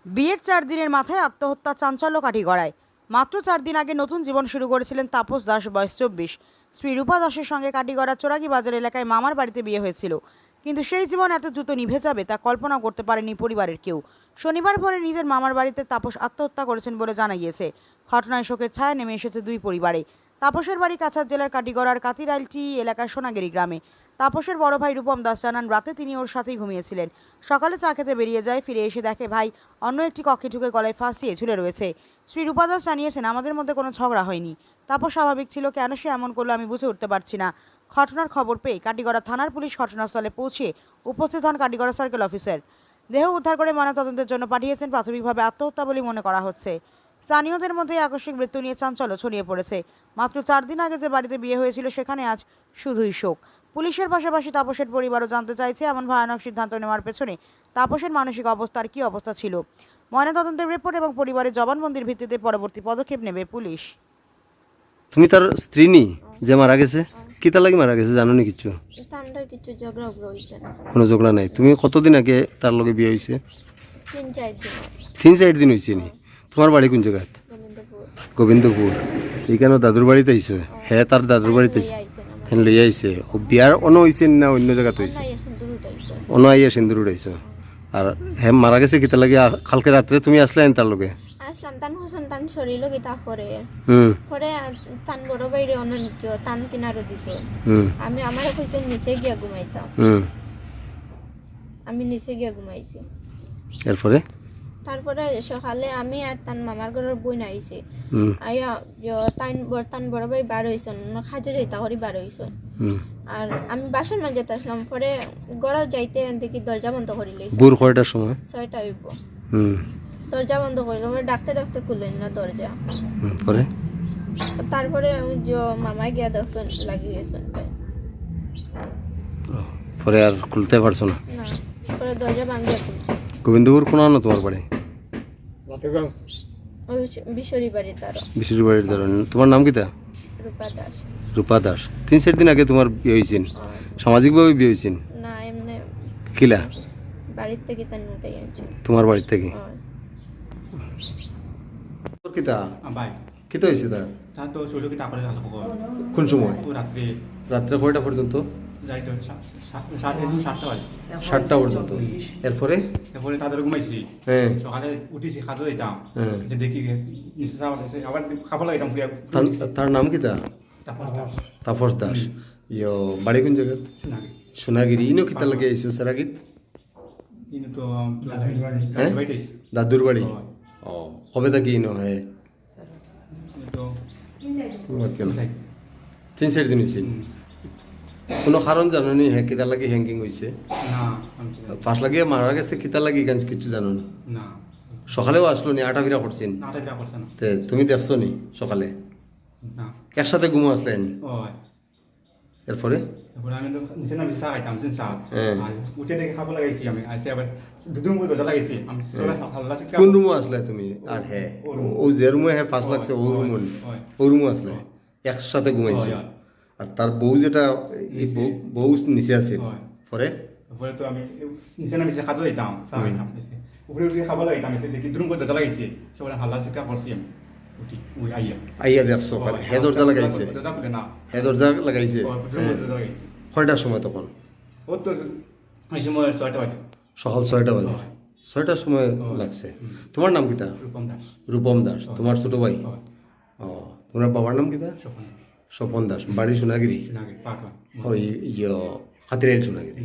বিয়ের 4 দিনের মাথায় আত্মহত্যা চাঞ্চল্য কাঠিগড়ায়। মাত্র 4 দিন আগে নতুন জীবন শুরু করেছিলেন তাপস দাস, বয়স 24। স্ত্রী রূপা দাসের সঙ্গে কাঠিগড়ার চোরাগি বাজার এলাকায় মামার বাড়িতে বিয়ে হয়েছিল। কিন্তু সেই জীবন এত দ্রুত নিভে যাবে তা কল্পনা করতে পারেনি পরিবারের কেউ। শনিবার ভোরে নিজের মামার বাড়িতে তাপস আত্মহত্যা করেছেন বলে জানা গিয়েছে। ঘটনায় শোকের ছায়া নেমে এসেছে দুই পরিবারে। তাপসের বাড়ি কাছাড় জেলার কাঠিগড়ার কাতিরাইলটি এলাকার সোনাগিরি গ্রামে। তাপসের বড় ভাই রূপম দাস জানান, রাতে তিনি ওর সাথেই ঘুমিয়েছিলেন। সকালে চা খেতে বেরিয়ে যায়, ফিরে এসে দেখে ভাই অন্য একটি কক্ষে ঢুকে গলায় ফাঁস দিয়ে ঝুলে রয়েছে। শ্রী রূপা দাস জানিয়েছেন, আমাদের মধ্যে কোনো ঝগড়া হয়নি। তাপস স্বাভাবিক ছিল, কেন সে এমন করলো আমি বুঝে উঠতে পারছি না। ঘটনার খবর পেয়ে কাটিগড়া থানার পুলিশ ঘটনাস্থলে পৌঁছে উপস্থিত হন কাটিগড়া সার্কেল অফিসার। দেহ উদ্ধার করে ময়নাতদন্তের জন্য পাঠিয়েছেন। প্রাথমিকভাবে আত্মহত্যা বলে মনে করা হচ্ছে। স্থানীয়দের মধ্যে আকস্মিক মৃত্যু নিয়ে চাঞ্চল্য ছড়িয়ে পড়েছে। মাত্র 4 দিন আগে যে বাড়িতে বিয়ে হয়েছিল সেখানে আজ শুধুই শোক। পুলিশের পাশাপাশি তাপসের পরিবারও জানতে চাইছে এমন ভয়ানক সিদ্ধান্ত নেওয়ার পেছনে তাপসের মানসিক অবস্থার কী অবস্থা ছিল। ময়নাতদন্তের রিপোর্ট এবং পরিবারের জবানবন্দির ভিত্তিতে পরবর্তী পদক্ষেপ নেবে পুলিশ। তুমি তার স্ত্রী নি যে মারা গেছে? কিতা লাগি মারা গেছে জানো নি কিছু? তান্ডার কিছু ঝগড়া হইছে না। কোনো ঝগড়া নাই। তুমি কতদিন আগে তার লগে বিয়ে হয়েছে? 3-4 দিন। 3-4 দিন হয়েছে নি? তোমার বাড়ি কোন জায়গাত? গোবিন্দপুর। গোবিন্দপুর। এইখানে দাদুর বাড়িতে আইছো? হ্যাঁ, তার দাদুর বাড়িতে আইছে। হ্যাঁ, লই আইছে। ও বিয়ার অন্য হয়েছে না অন্য জায়গাত হয়েছে? অন্য আইয়া সিন্দুর উঠাইছো। আর হ্যাঁ মারা গেছে কিতা লাগে? কালকে রাত্রে তুমি আসলে তার লগে? আসলাম, তান হোসেন তান শরীর গীতা করে পরে তান বড় বাইরে অনন্ত তান কিনারো দিত। আমি আমার কইছে নিচে গিয়া ঘুমাইতাম। আমি নিচে গিয়া ঘুমাইছি। এরপরে তারপরে সকালে আমি আর তান মামার ঘরের বই আইছি। আয়া তান বড় ভাই বার হইছেন, খাজে যাইতা করি বার হইছেন। আর আমি বাসন মাঝে আসলাম, পরে ঘরে যাইতে দেখি দরজা বন্ধ করি লইছে। ভোর কয়টার সময়? 6টা হইব। দরজা বন্ধ করলাম, ডাকতে ডাকতে খুললেন না দরজা। পরে তারপরে আমি মামাই গিয়া দেখছেন লাগিয়ে গেছেন। পরে আর খুলতে পারছো না? না, পরে দরজা ভাঙিয়া খুলছে। গোবিন্দপুর কোন না তোমার বাড়ি? ওই বিশরি বাড়ি তার। বিশ্বজিৎ বাড়ির ধরেন। তোমার নাম কিতা? রূপা দাস। রূপা দাস। 3-4 দিন আগে তোমার বিয়ে হয়েছেন? সামাজিকভাবে বিয়ে হয়েছেন? না, এমনি কিলা বাড়ির থেকে তার উঠাই আনছে। তোমার বাড়ি থেকে? কিতা ভাই কিতা হয়েছে তার? তা তো শৈল কি তারপরে কোন সময়? রাত্রে রাত্রে কয়টা পর্যন্ত? যাই তো 7টা বাজে। 7টা পর্যন্ত। এরপরে তারপরে তাদের ঘুমাইছি। হ্যাঁ সকালে উঠিছি, খাদ্য দিতাম। হ্যাঁ। যে দেখি নিচে যাওয়া লাগছে, আবার খাবার লাগাইতাম। তার নাম কিতা? তাপস দাস। ইয়ো বাড়ি কোন জায়গা? সোনাগিরি। ইনো কিতা লাগে আইছো সারাগিত? কিন্তু তো হ্যাঁ? বাইতে দাদুর বাড়ি। ও কবে থাকি ইনো? হ্যাঁ তো 3-4 দিন হয়েছে। কোনো কারণ জানো নি? হ্যাঁ কিতা লাগে হ্যাঙ্গিং হয়েছে? না ফাঁস লাগিয়ে মারা গেছে কিতা লাগি কিছু জানো না? না সকালেও আসলো নি? আটা বিরা করছেন? নাটা বিরা করছে না। তে তুমি দেখছো নি সকালে? না। একসাথে ঘুমো আসলেন? ও এরপরে তারপরে আমি তো নিচে না বিছা খাইতাম চা। হ্যাঁ। আর উঠে দেখে খাবার লাগাইছি। আমি আসে আবার দুদিন করে দরজা লাগাইছি। আমি হাল্লা শিক্ষা কোন রুমও আসলে তুমি? আর হ্যাঁ ও যে রুমে হ্যাঁ ফাঁস লাগছে ও রুম, ও রুমও আসলে একসাথে ঘুমাইছে। আর তার বউ যেটা এই বউ নিচে আছে। পরে তারপরে তো আমি নিচে না খাদ্য দিতাম, চা খাইতাম। উপরে উঠে খাবার লাগাইতাম। এসে দেখি দুদিন করে দরজা লাগাইছি। সবাই হাল্লা শিক্ষা করছি। আমি উঠি ওই আইয়া আইয়া দেখছো? হে দরজা লাগাইছে? দরজা খুলে না। হে দরজা লাগাইছে? দরজা লাগাইছি। কয়টার সময় তখন? ও তো ওই সময় 6টা বাজে। সকাল 6টা বাজে। 6টার সময় লাগছে। তোমার নাম কিতা? রূপম দাস। রূপম দাস। তোমার ছোট ভাই? ও তোমার বাবার নাম কিতা? স্বপন দাস। স্বপন দাস। বাড়ি সোনাগিরি? নাকি পাটওয়া। ওই ইয়ে হাতিরাইল সোনাগিরি।